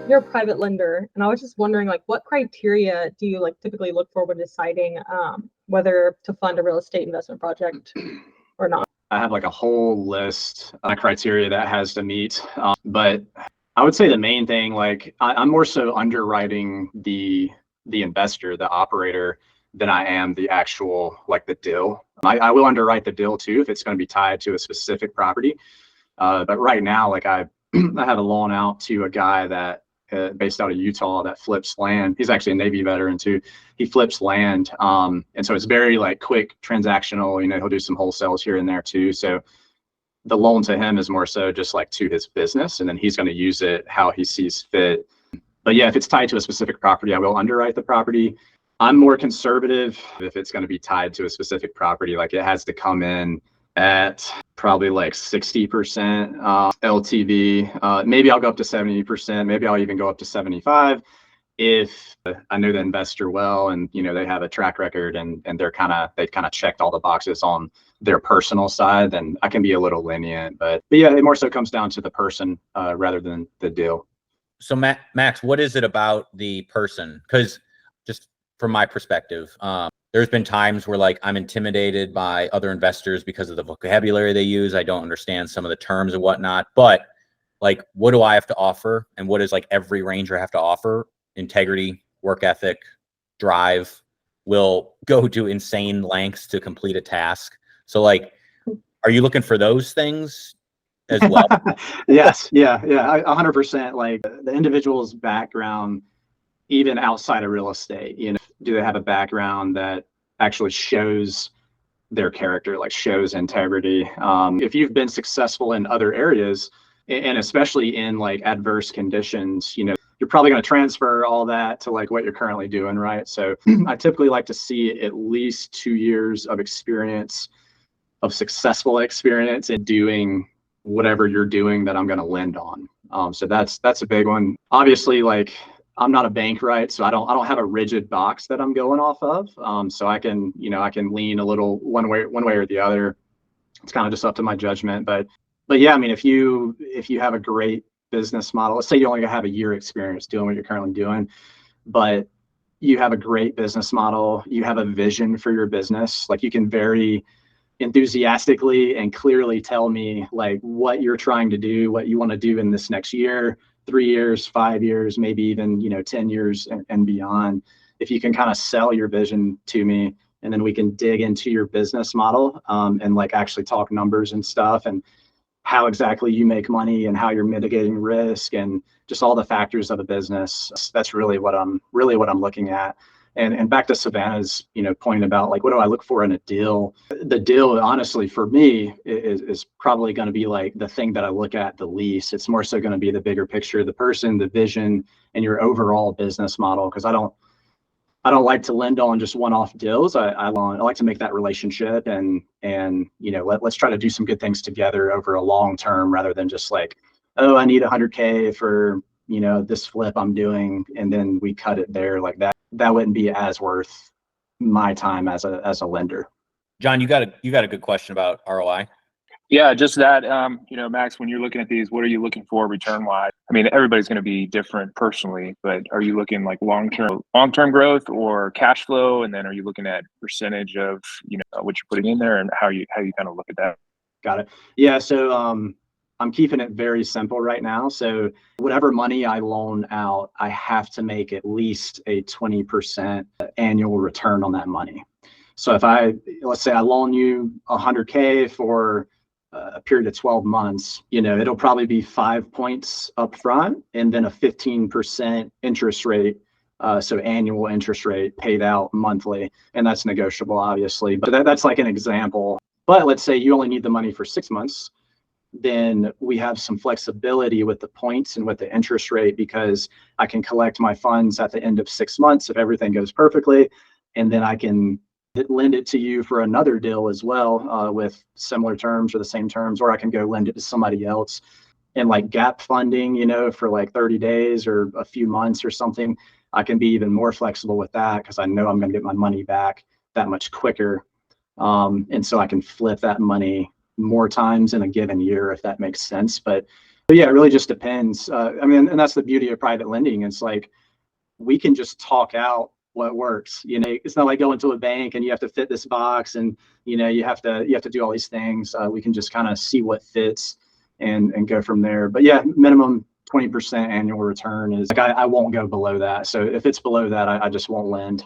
You're a private lender, and I was just wondering, like, what criteria do you like typically look for when deciding whether to fund a real estate investment project or not? I have like a whole list of criteria that has to meet, but I would say the main thing, like I'm more so underwriting the investor, the operator, than I am the actual like the deal. I will underwrite the deal too if it's going to be tied to a specific property. But right now, like I have a loan out to a guy that based out of Utah that flips land. He's actually a Navy veteran too. He flips land, and so it's very like quick transactional. You know, he'll do some wholesales here and there too. So the loan to him is more so just like to his business, and then he's going to use it how he sees fit. But yeah, if it's tied to a specific property, I will underwrite the property. I'm more conservative if it's going to be tied to a specific property. Like it has to come in at probably like 60% LTV. Maybe I'll go up to 70%. Maybe I'll even go up to 75 if I know the investor well and you know they have a track record and they've kind of checked all the boxes on their personal side. Then I can be a little lenient. But yeah, it more so comes down to the person rather than the deal. So Max, what is it about the person? Because just from my perspective, there's been times where like I'm intimidated by other investors because of the vocabulary they use. I don't understand some of the terms and whatnot, but like, what do I have to offer? And what does like every ranger have to offer? Integrity, work ethic, drive, will go to insane lengths to complete a task. So like, are you looking for those things as well? Yes. Yeah. 100%. Like the individual's background, even outside of real estate, you know, do they have a background that actually shows their character, like shows integrity? If you've been successful in other areas, and especially in like adverse conditions, you know, you're probably going to transfer all that to like what you're currently doing, right? So I typically like to see at least 2 years of experience, of successful experience in doing whatever you're doing that I'm going to lend on. So that's a big one. Obviously, like I'm not a bank, right? So I don't have a rigid box that I'm going off of. So I can lean a little one way or the other. It's kind of just up to my judgment. But yeah, I mean, if you have a great business model, let's say you only have a year experience doing what you're currently doing, but you have a great business model, you have a vision for your business, like you can very enthusiastically and clearly tell me like what you're trying to do, what you want to do in this next year, 3 years, 5 years, maybe even, 10 years and beyond. If you can kind of sell your vision to me, and then we can dig into your business model and like actually talk numbers and stuff and how exactly you make money and how you're mitigating risk and just all the factors of a business. That's really what I'm looking at. And back to Savannah's, point about like, what do I look for in a deal? The deal, honestly, for me is probably going to be like the thing that I look at the least. It's more so going to be the bigger picture, the person, the vision, and your overall business model. Because I don't like to lend on just one-off deals. I like to make that relationship and let's try to do some good things together over a long term rather than just like, oh, I need 100K for this flip I'm doing, and then we cut it there like that. That wouldn't be as worth my time as a lender. John, you got a good question about ROI. Yeah, just that, Max, when you're looking at these, what are you looking for return wise? I mean, everybody's going to be different personally, but are you looking like long-term growth or cash flow? And then are you looking at percentage of, what you're putting in there and how you kind of look at that? Got it. Yeah. So, I'm keeping it very simple right now. So whatever money I loan out, I have to make at least a 20% annual return on that money. So if let's say I loan you 100K for a period of 12 months, it'll probably be 5 points up front and then a 15% interest rate. So annual interest rate paid out monthly, and that's negotiable, obviously, but that's like an example. But let's say you only need the money for 6 months, then we have some flexibility with the points and with the interest rate, because I can collect my funds at the end of 6 months if everything goes perfectly, and then I can lend it to you for another deal as well with similar terms or the same terms, or I can go lend it to somebody else. And like gap funding, for like 30 days or a few months or something, I can be even more flexible with that because I know I'm going to get my money back that much quicker. And so I can flip that money more times in a given year, if that makes sense. But yeah, it really just depends. I mean, and that's the beauty of private lending. It's like we can just talk out what works. You know, it's not like going to a bank and you have to fit this box and you know you have to do all these things. We can just kind of see what fits and go from there. But yeah, minimum 20% annual return is like I won't go below that. So if it's below that, I just won't lend.